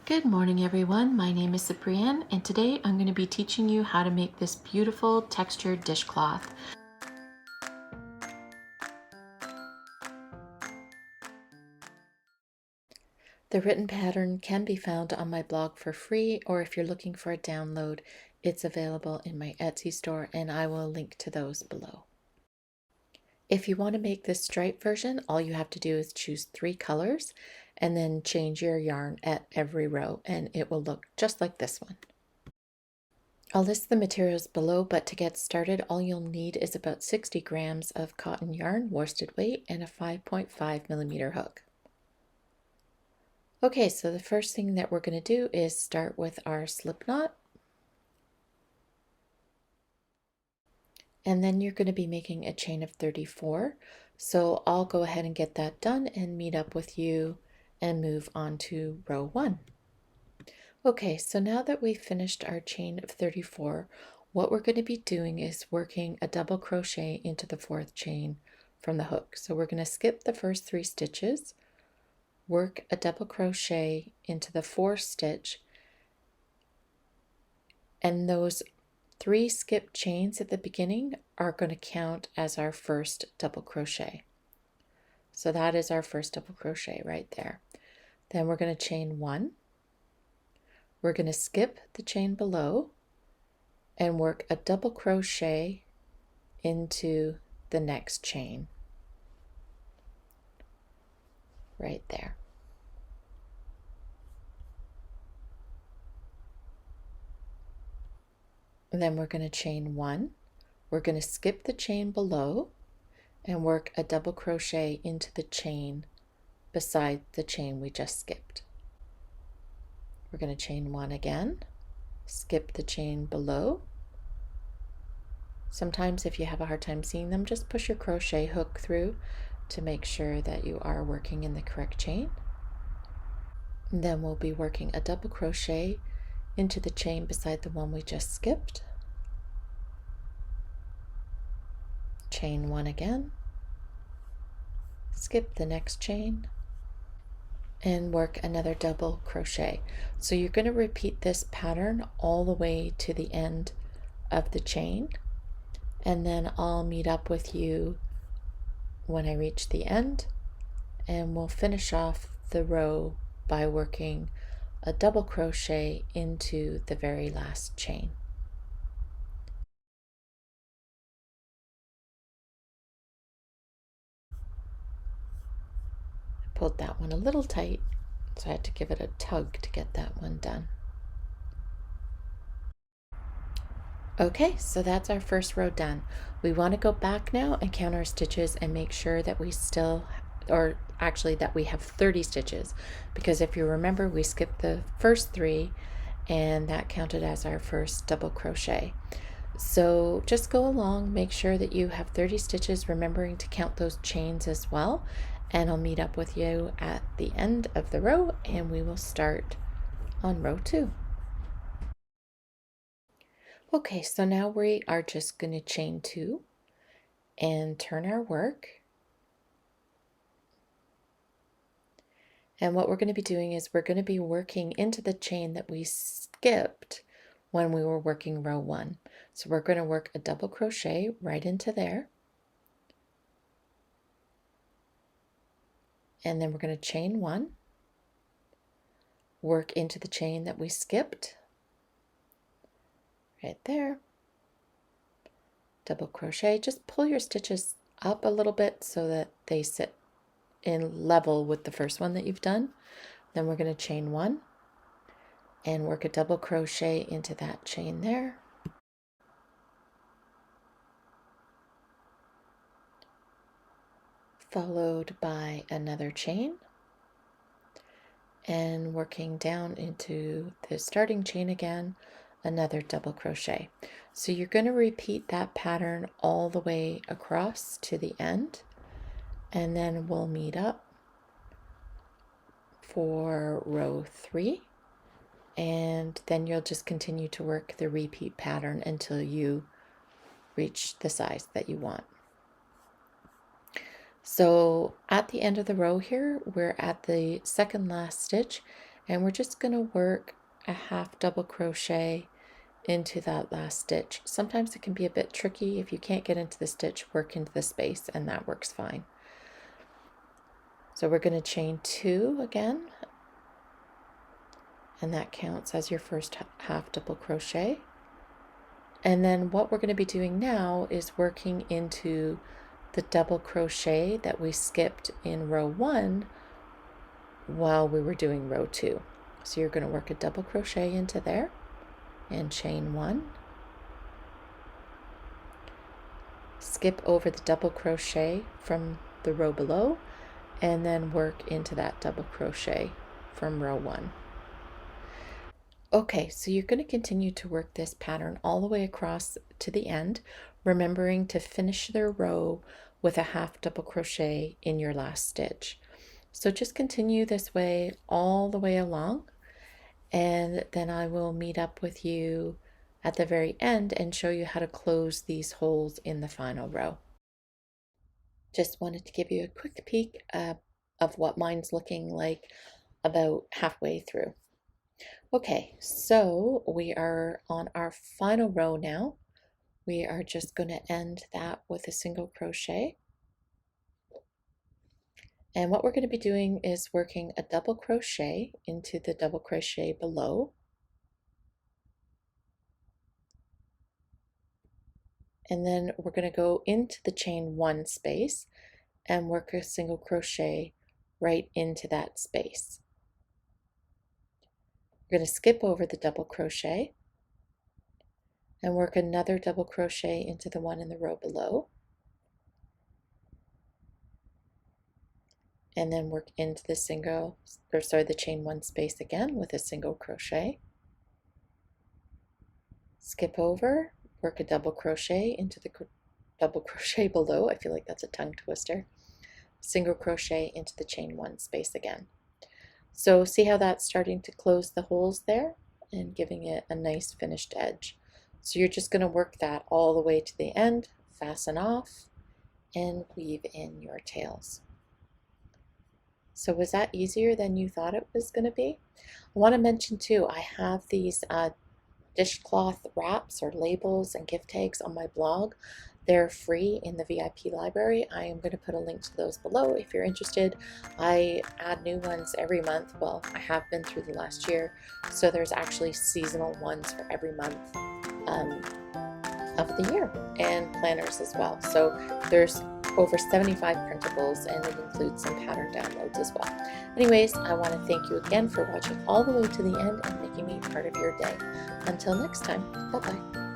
Good morning everyone, my name is Cyprienne and today I'm going to be teaching you how to make this beautiful textured dishcloth. The written pattern can be found on my blog for free, or if you're looking for a download, it's available in my Etsy store and I will link to those below. If you want to make this stripe version, all you have to do is choose 3 colors and then change your yarn at every row and it will look just like this one. I'll list the materials below, but to get started, all you'll need is about 60 grams of cotton yarn, worsted weight, and a 5.5 millimeter hook. Okay, so the first thing that we're going to do is start with our slip knot. And then you're going to be making a chain of 34. So I'll go ahead and get that done and meet up with you and move on to row 1. Okay, so now that we've finished our chain of 34, what we're going to be doing is working a double crochet into the 4th chain from the hook. So we're going to skip the first 3 stitches, work a double crochet into the 4th stitch, and those 3 skip chains at the beginning are going to count as our first double crochet. So that is our first double crochet right there. Then we're going to chain 1. We're going to skip the chain below and work a double crochet into the next chain right there. And then we're going to chain 1. We're going to skip the chain below and work a double crochet into the chain beside the chain we just skipped. We're going to chain 1 again, skip the chain below. Sometimes if you have a hard time seeing them, just push your crochet hook through to make sure that you are working in the correct chain. And then we'll be working a double crochet into the chain beside the one we just skipped. Chain 1 again, skip the next chain, and work another double crochet. So you're going to repeat this pattern all the way to the end of the chain, and then I'll meet up with you when I reach the end, and we'll finish off the row by working a double crochet into the very last chain. I pulled that one a little tight, so I had to give it a tug to get that one done. Okay, so that's our first row done. We want to go back now and count our stitches and make sure that we still, or actually that we have 30 stitches, because if you remember, we skipped the first 3 and that counted as our first double crochet. So just go along, make sure that you have 30 stitches, remembering to count those chains as well, and I'll meet up with you at the end of the row and we will start on row 2. Okay, so now we are just going to chain 2 and turn our work. And what we're going to be doing is we're going to be working into the chain that we skipped when we were working row 1. So we're going to work a double crochet right into there. And then we're going to chain 1, work into the chain that we skipped right there, double crochet. Just pull your stitches up a little bit so that they sit in level with the first one that you've done. Then we're going to chain 1 and work a double crochet into that chain there. Followed by another chain and working down into the starting chain again, another double crochet. So you're going to repeat that pattern all the way across to the end, and then we'll meet up for row 3, and then you'll just continue to work the repeat pattern until you reach the size that you want. So at the end of the row here, we're at the second last stitch, and we're just going to work a half double crochet into that last stitch. Sometimes it can be a bit tricky. If you can't get into the stitch, work into the space, and that works fine. So we're going to chain 2 again, and that counts as your first half double crochet. And then what we're going to be doing now is working into the double crochet that we skipped in row 1 while we were doing row 2. So you're going to work a double crochet into there and chain 1, skip over the double crochet from the row below, and then work into that double crochet from row 1. Okay, so you're going to continue to work this pattern all the way across to the end, remembering to finish the row with a half double crochet in your last stitch. So just continue this way all the way along, and then I will meet up with you at the very end and show you how to close these holes in the final row. Just wanted to give you a quick peek of what mine's looking like about halfway through. Okay, so we are on our final row now. We are just going to end that with a single crochet. And what we're going to be doing is working a double crochet into the double crochet below. And then we're going to go into the chain 1 space and work a single crochet right into that space. We're going to skip over the double crochet and work another double crochet into the one in the row below, and then work into the the chain 1 space again with a single crochet, skip over, work a double crochet into the double crochet below. I feel like that's a tongue twister. Single crochet into the chain 1 space again. So see how that's starting to close the holes there and giving it a nice finished edge. So you're just going to work that all the way to the end, fasten off, and weave in your tails. So was that easier than you thought it was going to be? I want to mention too, I have these dishcloth wraps or labels and gift tags on my blog. They're free in the VIP library. I am going to put a link to those below if you're interested. I add new ones every month. Well, I have been through the last year, so there's actually seasonal ones for every month of the year, and planners as well. So there's over 75 printables, and it includes some pattern downloads as well. Anyways, I want to thank you again for watching all the way to the end and making me part of your day. Until next time, bye-bye.